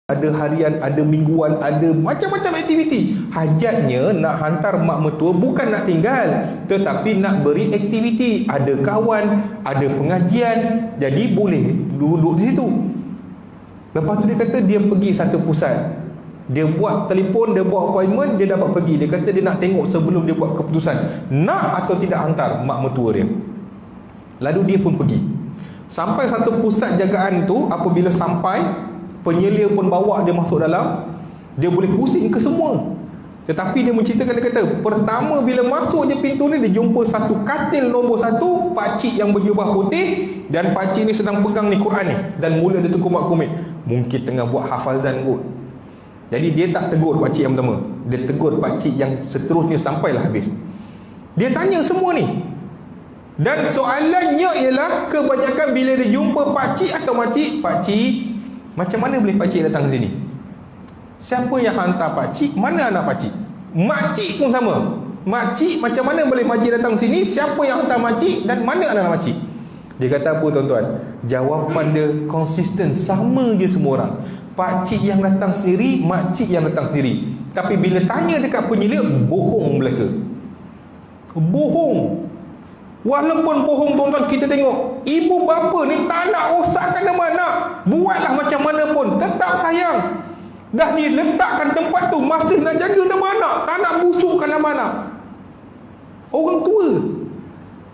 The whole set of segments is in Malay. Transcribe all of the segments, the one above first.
ada harian, ada mingguan, ada macam-macam aktiviti. Hajatnya nak hantar mak mertua bukan nak tinggal, tetapi nak beri aktiviti. Ada kawan, ada pengajian, jadi boleh duduk di situ. Lepas tu dia kata dia pergi satu pusat, dia buat telefon, dia buat appointment, dia dapat pergi. Dia kata dia nak tengok sebelum dia buat keputusan nak atau tidak hantar mak mertua dia. Lalu dia pun pergi. Sampai satu pusat jagaan tu, apabila sampai, penyelia pun bawa dia masuk dalam. Dia boleh pusing ke semua. Tetapi dia menceritakan, dia kata pertama bila masuk je pintu ni, dia jumpa satu katil nombor 1, pakcik yang berjubah putih, dan pakcik ni sedang pegang ni Quran ni, dan mula dia terkumat-kumit. Mungkin tengah buat hafazan kot. Jadi dia tak tegur pakcik yang pertama, dia tegur pakcik yang seterusnya sampailah habis. Dia tanya semua ni. Dan soalannya ialah, kebanyakan bila dia jumpa pakcik atau makcik, pakcik, macam mana boleh pakcik datang ke sini? Siapa yang hantar pakcik? Mana anak pakcik? Makcik pun sama. Makcik, macam mana boleh makcik datang sini? Siapa yang hantar makcik? Dan mana anak makcik? Dia kata apa tuan-tuan? Jawapan dia konsisten, sama je semua orang. Pakcik yang datang sendiri, makcik yang datang sendiri. Tapi bila tanya dekat penyelia, bohong mereka. Bohong. Walaupun bohong tuan-tuan, kita tengok ibu bapa ni tak nak rosakkan nama anak, buatlah macam mana pun tetap sayang. Dah diletakkan tempat tu, masih nak jaga nama anak, tak nak busukkan nama anak. Orang tua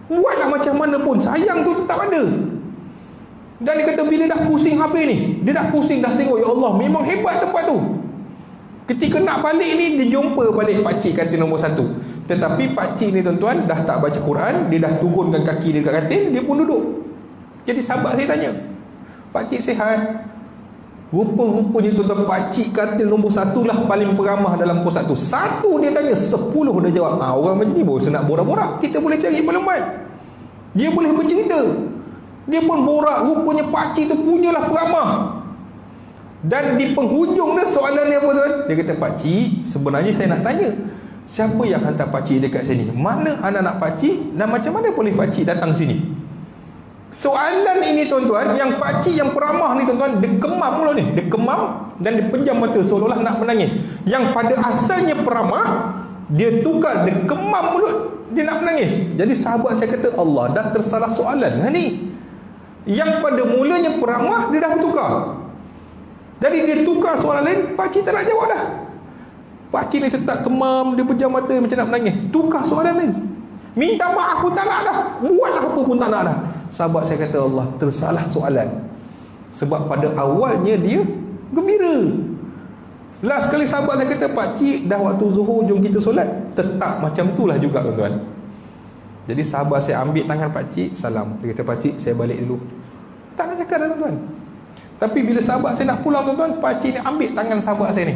buatlah macam mana pun, sayang tu tetap ada. Dan dia kata bila dah pusing habis ni, dia dah pusing, dah tengok, ya Allah memang hebat tempat tu. Ketika nak balik ni, dia jumpa balik pakcik katil nombor 1. Tetapi pakcik ni tuan-tuan dah tak baca Quran, dia dah turunkan kaki dia dekat katil, dia pun duduk. Jadi sahabat saya tanya, pakcik sihat? Rupa-rupanya tuan-tuan, pakcik katil nombor 1 lah paling peramah dalam pusat tu. 1 dia tanya, 10 dah jawab. Orang macam ni bosan nak borak-borak, kita boleh cari maklumat. Dia boleh bercerita. Dia pun borak, rupanya pakcik tu punyalah peramah. Dan di penghujung dia, soalan dia apa tuan? Dia kata, pakcik, sebenarnya saya nak tanya, siapa yang hantar pakcik dekat sini? Mana anak-anak pakcik? Dan macam mana boleh pakcik datang sini? Soalan ini tuan-tuan, yang pakcik yang peramah ni tuan-tuan, dia kemam mulut ni, dia kemam dan dia pejam mata seolah-olah nak menangis. Yang pada asalnya peramah, dia tukar, dia kemam mulut, dia nak menangis. Jadi sahabat saya kata, Allah dah tersalah soalan ni. Yang pada mulanya peramah, dia dah bertukar. Jadi dia tukar soalan lain, pakcik tak nak jawab dah. Pakcik ni tetap kemam, dia pejam mata macam nak menangis. Tukar soalan lain, minta maaf pun tak nak dah, buatlah apa pun tak nak dah. Sahabat saya kata, Allah tersalah soalan. Sebab pada awalnya dia gembira. Last sekali sahabat saya kata, pakcik dah waktu zuhur, jom kita solat. Tetap macam itulah juga tuan-tuan. Jadi sahabat saya ambil tangan pakcik, salam. Dia kata, pakcik saya balik dulu. Tak nak cakap dah tuan-tuan. Tapi bila sahabat saya nak pulang tuan-tuan, pakcik ni ambil tangan sahabat saya ni.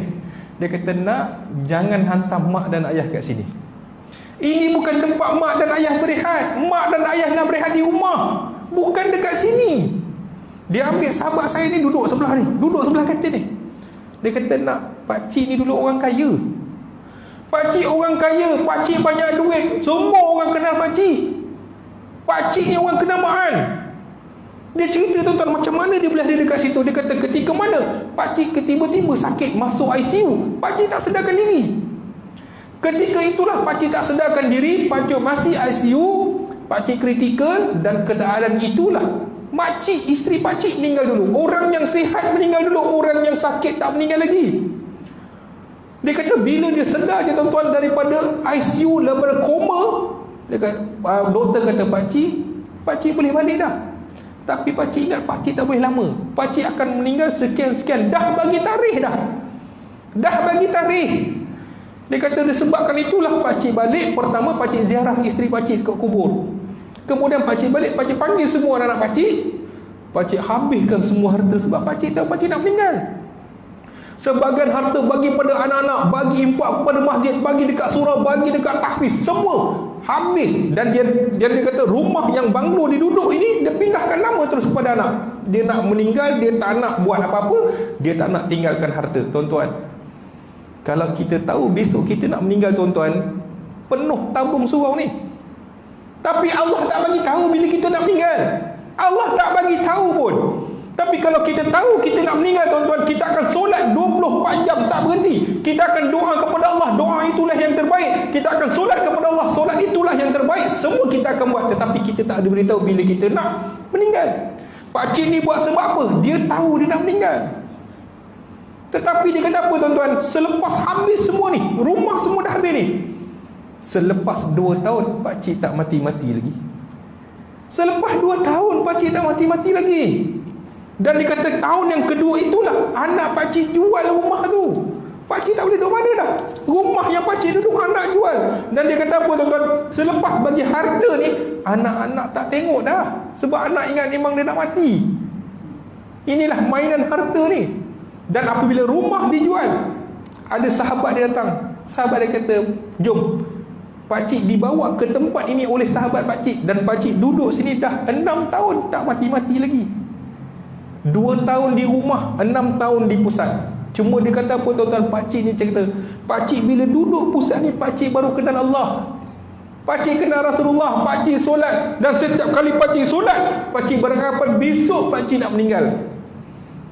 Dia kata, nak, jangan hantar mak dan ayah kat sini. Ini bukan tempat mak dan ayah berehat. Mak dan ayah nak berehat di rumah, bukan dekat sini. Dia ambil sahabat saya ni duduk sebelah ni, duduk sebelah katil ni. Dia kata, nak, pakcik ni dulu orang kaya. Pakcik orang kaya, pakcik banyak duit, semua orang kenal pakcik. Pakcik ni orang kenamaan. Dia cerita tuan-tuan macam mana dia boleh ada dekat situ. Dia kata ketika mana pakcik tiba-tiba sakit masuk ICU, pakcik tak sedarkan diri. Ketika itulah pakcik tak sedarkan diri, pakcik masih ICU, pakcik kritikal, dan keadaan itulah makcik, isteri pakcik meninggal dulu. Orang yang sihat meninggal dulu, orang yang sakit tak meninggal lagi. Dia kata bila dia sedar je tuan-tuan daripada ICU level koma, dia kata, doktor kata pakcik boleh balik dah. Tapi pakcik ingat, pakcik tak boleh lama, pakcik akan meninggal sekian-sekian. Dah bagi tarikh dah. Dah bagi tarikh. Dia kata disebabkan itulah pakcik balik. Pertama pakcik ziarah isteri pakcik ke kubur. Kemudian pakcik balik, pakcik panggil semua anak-anak pakcik. Pakcik habiskan semua harta sebab pakcik tahu pakcik nak meninggal. Sebagian harta bagi pada anak-anak, bagi infak kepada masjid, bagi dekat surau, bagi dekat tahfiz, semua habis. Dan dia kata rumah yang banglo diduduk ini, dia pindahkan nama terus kepada anak. Dia nak meninggal, dia tak nak buat apa-apa, dia tak nak tinggalkan harta. Tuan-tuan, kalau kita tahu besok kita nak meninggal tuan-tuan, penuh tabung surau ni. Tapi Allah tak bagi tahu bila kita nak meninggal. Allah tak bagi tahu pun. Tapi kalau kita tahu kita nak meninggal tuan-tuan, kita akan solat 2 Kita akan doa kepada Allah, doa itulah yang terbaik. Kita akan solat kepada Allah, solat itulah yang terbaik. Semua kita akan buat, tetapi kita tak ada beritahu bila kita nak meninggal. Pakcik ni buat sebab apa? Dia tahu dia nak meninggal. Tetapi dia kata apa tuan-tuan? Selepas habis semua ni, rumah semua dah habis ni, selepas 2 tahun pakcik tak mati-mati lagi. Selepas 2 tahun pakcik tak mati-mati lagi. Dan dia kata tahun yang kedua itulah anak pakcik jual rumah tu. Pakcik tak boleh duduk mana dah. Rumah yang pakcik duduk anak jual. Dan dia kata apa tuan-tuan? Selepas bagi harta ni, anak-anak tak tengok dah. Sebab anak ingat memang dia nak mati. Inilah mainan harta ni. Dan apabila rumah dijual, ada sahabat dia datang. Sahabat dia kata, jom, pakcik dibawa ke tempat ini oleh sahabat pakcik. Dan pakcik duduk sini dah 6 tahun tak mati-mati lagi. 2 tahun di rumah, 6 tahun di pusat. Cuma dia kata apa tuan-tuan? Pakcik ni cerita, pakcik bila duduk pusat ni, pakcik baru kenal Allah. Pakcik kenal Rasulullah, pakcik solat. Dan setiap kali pakcik solat, pakcik beranggapan besok pakcik nak meninggal.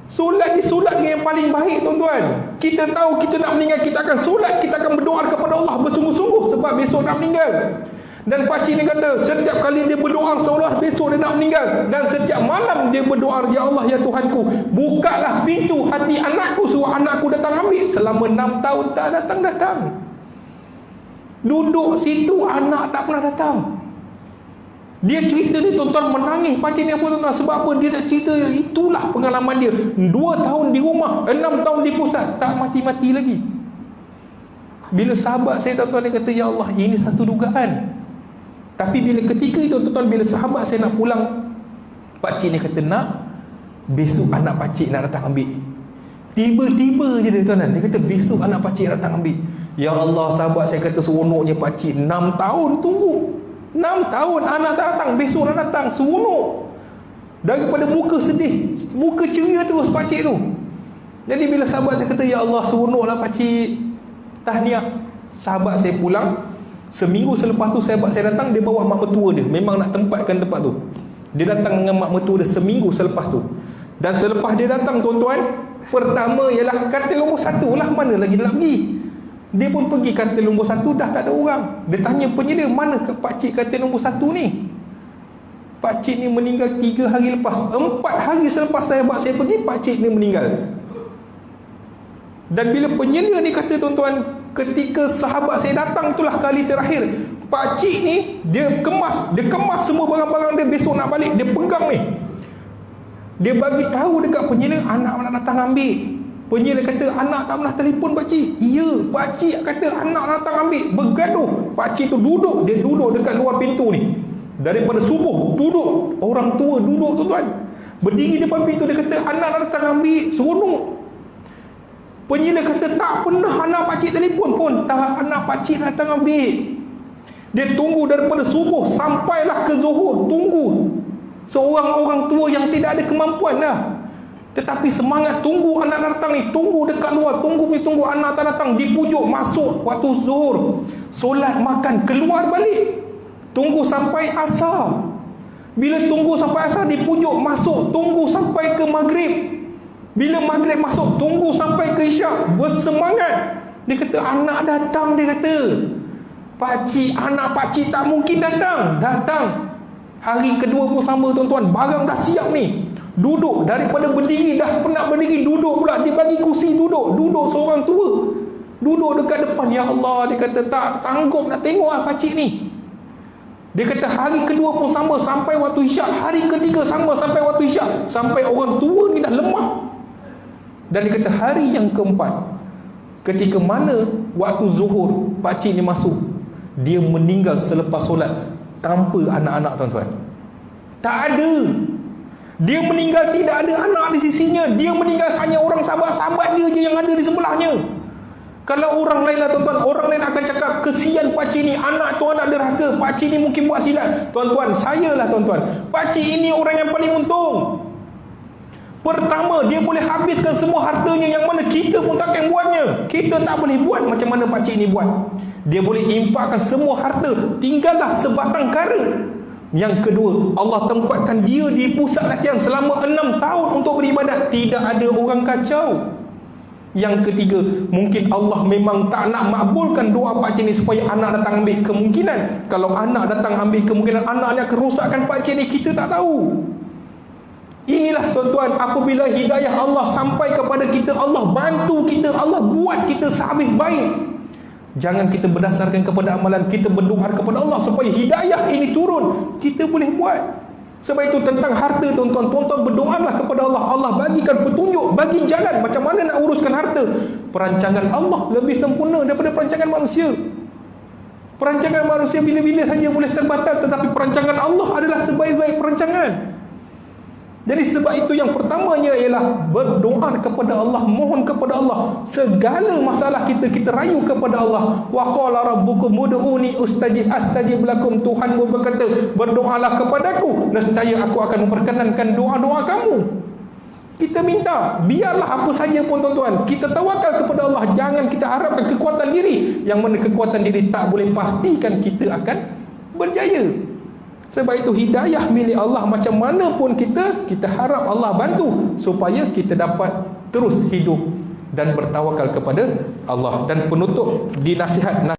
Solat ni solat yang paling baik tuan-tuan. Kita tahu kita nak meninggal, kita akan solat, kita akan berdoa kepada Allah bersungguh-sungguh sebab besok nak meninggal. Dan pakcik ni kata setiap kali dia berdoa seolah besok dia nak meninggal. Dan setiap malam dia berdoa, ya Allah ya Tuhanku, bukalah pintu hati anakku suruh anakku datang ambil. Selama 6 tahun tak datang-datang. Duduk situ anak tak pernah datang. Dia cerita ni tuan-tuan menangis. Pakcik ni apa tuan-tuan? Sebab apa? Dia tak cerita, itulah pengalaman dia. 2 tahun di rumah, 6 tahun di pusat, tak mati-mati lagi. Bila sahabat saya tuan-tuan, dia kata, ya Allah, ini satu dugaan. Tapi bila ketika itu tuan-tuan, bila sahabat saya nak pulang, pakcik ni kata, nak, besok anak pakcik nak datang ambil. Tiba-tiba je dia tuan-tuan, dia kata besok anak pakcik datang ambil. Ya Allah, sahabat saya kata seronoknya pakcik 6 tahun tunggu. 6 tahun anak tak datang, besok nak datang, seronok. Daripada muka sedih, muka ceria terus pakcik tu. Jadi bila sahabat saya kata, ya Allah seronoklah pakcik, tahniah. Sahabat saya pulang, seminggu selepas tu sahabat saya datang, dia bawa mak mertua dia. Memang nak tempatkan tempat tu. Dia datang dengan mak mertua dia seminggu selepas tu. Dan selepas dia datang tuan-tuan, pertama ialah katil nombor 1 lah, mana lagi dia nak pergi. Dia pun pergi katil nombor 1, dah tak ada orang. Dia tanya penyedia, mana ke pakcik katil nombor 1 ni? Pakcik ni meninggal 3 hari lepas. 4 hari selepas sahabat saya pergi, pakcik ni meninggal. Dan bila penyedia ni kata tuan-tuan, ketika sahabat saya datang itulah kali terakhir. Pakcik ni dia kemas semua barang-barang dia, besok nak balik, dia pegang ni. Dia bagi tahu dekat penyedia, anak nak datang ambil. Penyedia kata, anak tak pernah telefon pakcik. Ya, pakcik kata anak datang ambil. Bergaduh. Pakcik tu duduk, dia duduk dekat luar pintu ni. Daripada subuh duduk, orang tua duduk tuan-tuan, berdiri depan pintu. Dia kata anak nak datang ambil, seronok. Penyedia kata tak pernah anak pakcik telefon pun, tak, anak pakcik datang ambil. Dia tunggu daripada subuh sampailah ke zuhur, tunggu. Seorang orang tua yang tidak ada kemampuan dah, tetapi semangat tunggu anak datang ni, tunggu dekat luar, tunggu anak tak datang, dipujuk masuk waktu zuhur, solat, makan, keluar balik, tunggu sampai asar. Bila tunggu sampai asar, dipujuk masuk, tunggu sampai ke maghrib. Bila maghrib masuk, tunggu sampai ke isyak, bersemangat. Dia kata anak datang, dia kata pakcik, anak pakcik tak mungkin datang. Hari kedua pun sama tuan-tuan, barang dah siap ni, duduk, daripada berdiri dah penat berdiri, duduk pula. Dia bagi kursi duduk seorang tua, duduk dekat depan. Ya Allah, dia kata tak sanggup nak tengok pakcik ni. Dia kata hari kedua pun sama sampai waktu isyak, hari ketiga sama sampai waktu isyak, sampai orang tua ni dah lemah. Dan dia kata hari yang keempat, ketika mana waktu zuhur, pakcik ni masuk, dia meninggal selepas solat tanpa anak-anak tuan-tuan. Tak ada. Dia meninggal tidak ada anak di sisinya. Dia meninggal hanya orang sahabat-sahabat dia je yang ada di sebelahnya. Kalau orang lain lah tuan-tuan, orang lain akan cakap kesian pakcik ni, anak tu anak derhaka, pakcik ni mungkin buat silap. Tuan-tuan, saya lah tuan-tuan, pakcik ini orang yang paling untung. Pertama, dia boleh habiskan semua hartanya yang mana kita pun takkan buatnya. Kita tak boleh buat macam mana pakcik ni buat. Dia boleh infakkan semua harta, tinggallah sebatang kara. Yang kedua, Allah tempatkan dia di pusat latihan selama 6 tahun untuk beribadat. Tidak ada orang kacau. Yang ketiga, mungkin Allah memang tak nak makbulkan doa pakcik ni supaya anak datang ambil. Kemungkinan kalau anak datang ambil, kemungkinan anak ni akan rosakkan pakcik ni, kita tak tahu. Inilah tuan-tuan, apabila hidayah Allah sampai kepada kita, Allah bantu kita, Allah buat kita sehabis baik. Jangan kita berdasarkan kepada amalan, kita berdoa kepada Allah supaya hidayah ini turun, kita boleh buat. Sebab itu tentang harta, tuan-tuan, berdoalah kepada Allah. Allah bagikan petunjuk, bagi jalan macam mana nak uruskan harta. Perancangan Allah lebih sempurna daripada perancangan manusia. Perancangan manusia bila-bila saja boleh terbatal, tetapi perancangan Allah adalah sebaik-baik perancangan. Jadi sebab itu yang pertamanya ialah berdoa kepada Allah, mohon kepada Allah. Segala masalah kita rayu kepada Allah. Wa qala rabbukum ud'uni astajib lakum. Tuhanmu berkata, berdoalah kepadaku, nescaya aku akan memperkenankan doa-doa kamu. Kita minta, biarlah apa saja pun tuan-tuan, kita tawakal kepada Allah. Jangan kita harapkan kekuatan diri, yang mana kekuatan diri tak boleh pastikan kita akan berjaya. Sebab itu hidayah milik Allah. Macam mana pun kita harap Allah bantu supaya kita dapat terus hidup dan bertawakal kepada Allah. Dan penutup di nasihat